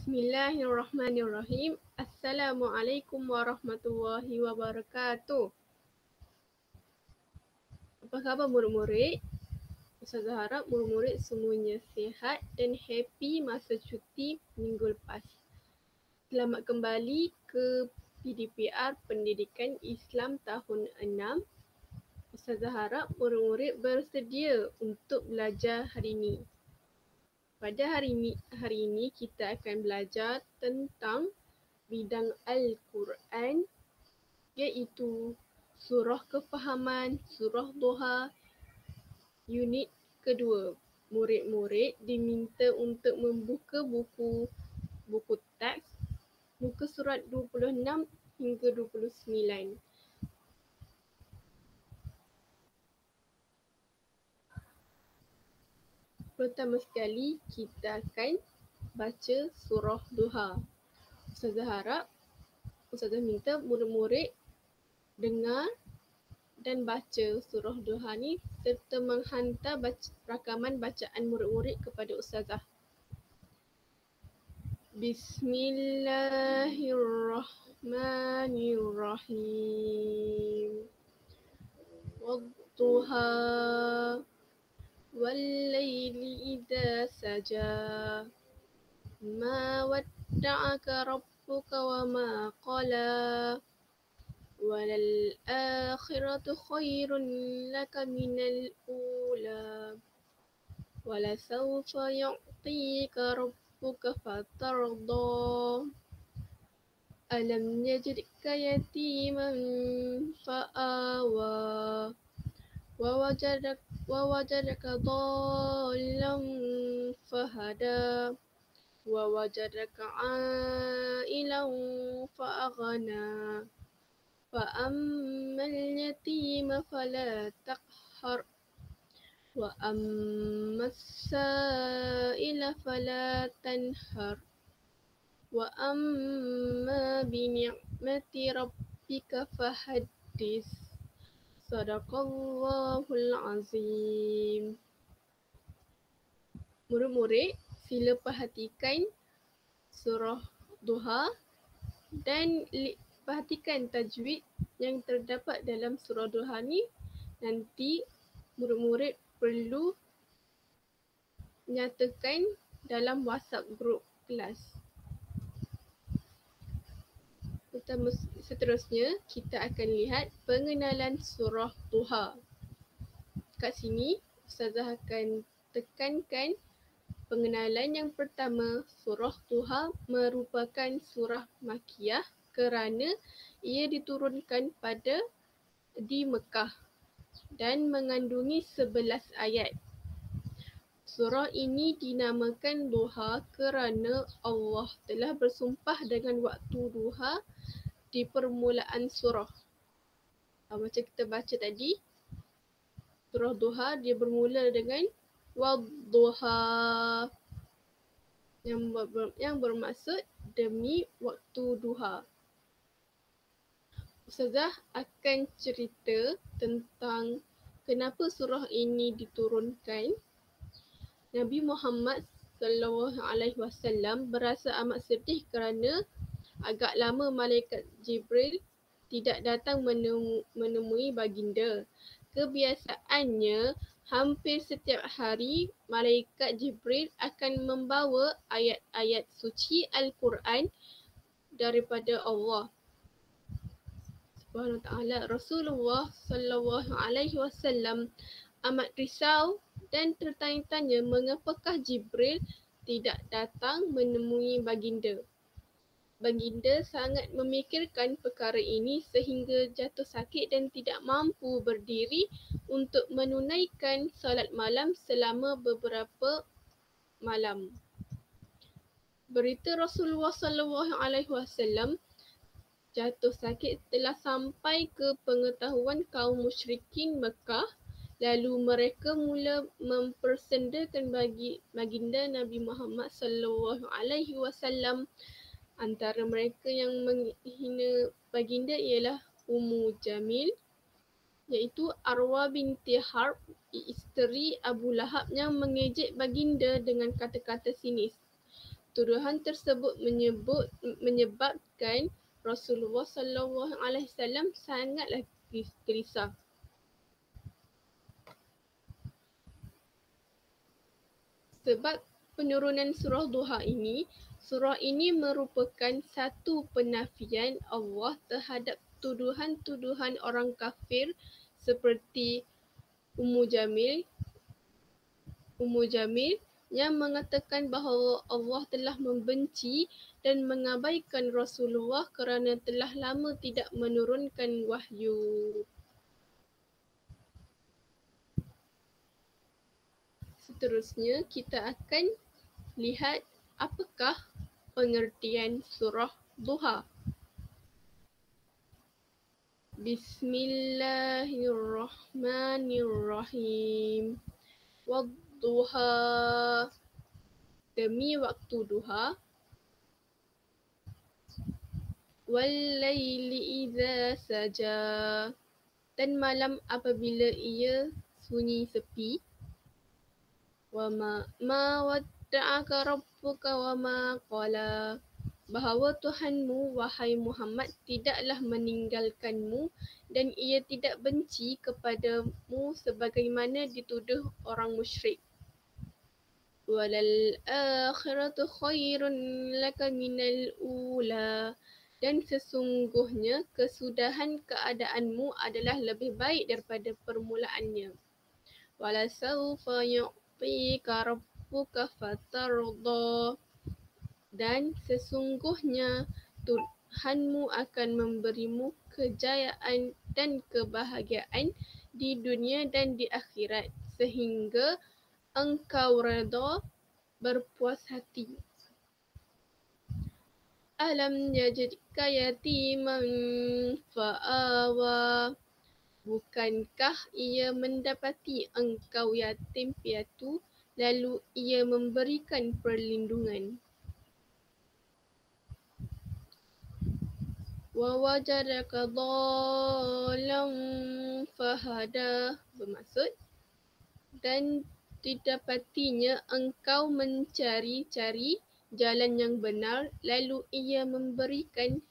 Bismillahirrahmanirrahim. Assalamualaikum warahmatullahi wabarakatuh. Apa khabar murid-murid? Ustazah harap murid-murid semuanya sihat dan happy masa cuti minggu lepas. Selamat kembali ke PDPR Pendidikan Islam tahun 6. Ustazah harap murid-murid bersedia untuk belajar hari ini. Pada hari ini kita akan belajar tentang bidang Al-Quran, iaitu surah kefahaman, surah Duha, unit kedua. Murid-murid diminta untuk membuka buku teks, muka surat 26 hingga 29. Pertama sekali, kita akan baca surah Duha. Ustazah minta murid-murid dengar dan baca surah Duha ni serta menghantar rakaman bacaan murid-murid kepada Ustazah. Bismillahirrahmanirrahim. Wadduha wallayli idza saja. Ma wadda'aka rabbuka wa ma qala. وَلَلْآخِرَةُ خَيْرٌ لَكَ مِنَ الْأُولَى وَلَسَوْفَ يُعْطِيكَ رَبُّكَ فَتَرْضَى أَلَمْ يَجِدْكَ يَتِيمًا فَآوَى وَوَجَدَكَ ضَالًّا فَهَدَى وَوَجَدَكَ عَائِلًا فَأَغْنَى فَأَمَّا الْيَتِيمَ فَلَا تَقْهَرْ وَأَمَّا السَّائِلَ فَلَا تَنْهَرْ وَأَمَّا بِنِعْمَةِ رَبِّكَ فَحَدِّثْ. Sadaqallahul Azim. Murid-murid, sila perhatikan surah Duha dan perhatikan tajwid yang terdapat dalam surah Duha ni. Nanti murid-murid perlu nyatakan dalam WhatsApp group kelas. Seterusnya, kita akan lihat pengenalan surah Duha. Kat sini, Ustazah akan tekankan pengenalan yang pertama. Surah Duha merupakan surah Makkiyah kerana ia diturunkan di Mekah dan mengandungi 11 ayat. Surah ini dinamakan Duha kerana Allah telah bersumpah dengan waktu duha di permulaan surah. Macam kita baca tadi, surah Duha dia bermula dengan Wadduha yang bermaksud demi waktu duha. Ustazah akan cerita tentang kenapa surah ini diturunkan. Nabi Muhammad SAW berasa amat sedih kerana agak lama malaikat Jibril tidak datang menemui baginda. Kebiasaannya, hampir setiap hari malaikat Jibril akan membawa ayat-ayat suci Al-Quran daripada Allah Subhanahu Wa Taala. Rasulullah SAW amat risau dan tertanya-tanya mengapakah Jibril tidak datang menemui baginda. Baginda sangat memikirkan perkara ini sehingga jatuh sakit dan tidak mampu berdiri untuk menunaikan solat malam selama beberapa malam. Berita Rasulullah SAW jatuh sakit telah sampai ke pengetahuan kaum musyrikin Mekah. Lalu mereka mula mempersendakan baginda Nabi Muhammad SAW. Antara mereka yang menghina baginda ialah Ummu Jamil, iaitu Arwah binti Harb, isteri Abu Lahab yang mengejek baginda dengan kata-kata sinis. Tuduhan tersebut menyebabkan Rasulullah SAW sangatlah gelisah. Sebab penurunan surah Duha ini, surah ini merupakan satu penafian Allah terhadap tuduhan-tuduhan orang kafir seperti Ummu Jamil yang mengatakan bahawa Allah telah membenci dan mengabaikan Rasulullah kerana telah lama tidak menurunkan wahyu. Seterusnya, kita akan lihat apakah pengertian surah Duha. Bismillahirrahmanirrahim. Wadduha, demi waktu duha. Wallaili idza saja, dan malam apabila ia sunyi sepi. Wa ma wadda'aka rabbuka wa ma qala, bahawa Tuhanmu, wahai Muhammad, tidaklah meninggalkanmu dan ia tidak benci kepadamu sebagaimana dituduh orang musyrik. Walal akhiratu khairun laka minal ula, dan sesungguhnya kesudahan keadaanmu adalah lebih baik daripada permulaannya. Walasawfa yu'tika rabbuka fatarda, dan sesungguhnya Tuhanmu akan memberimu kejayaan dan kebahagiaan di dunia dan di akhirat sehingga engkau redha, berpuas hati. Alam yajidka yatiman fa'awa, bukankah ia mendapati engkau yatim piatu lalu ia memberikan perlindungan. Wa wajadaka dhalan fahada, bermaksud dan didapatinya engkau mencari-cari jalan yang benar lalu ia memberikan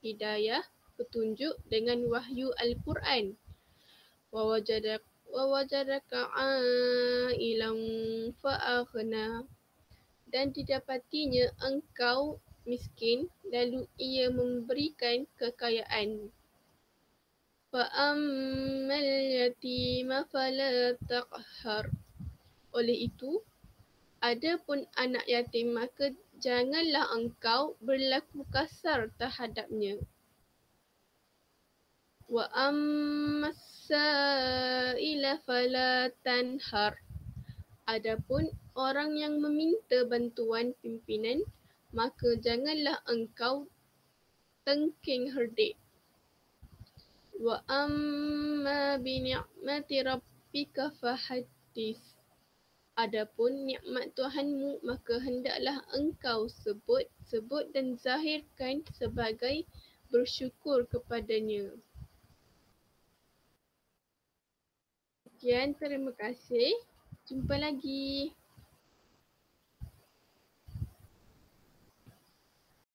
hidayah, petunjuk dengan wahyu Al-Quran. Wa wajadaka ailan fa'aghna, dan didapatinya engkau miskin lalu ia memberikan kekayaan. Fa'ammal yatima fala taqhar, oleh itu adapun anak yatim maka janganlah engkau berlaku kasar terhadapnya. Wa ammas sa'ila fala tanhar, adapun orang yang meminta bantuan pimpinan maka janganlah engkau tengking herdik. Wa amma bi ni'mati rabbika fahaddis, adapun nikmat Tuhanmu maka hendaklah engkau sebut dan zahirkan sebagai bersyukur kepadanya. Sekian, terima kasih. Jumpa lagi.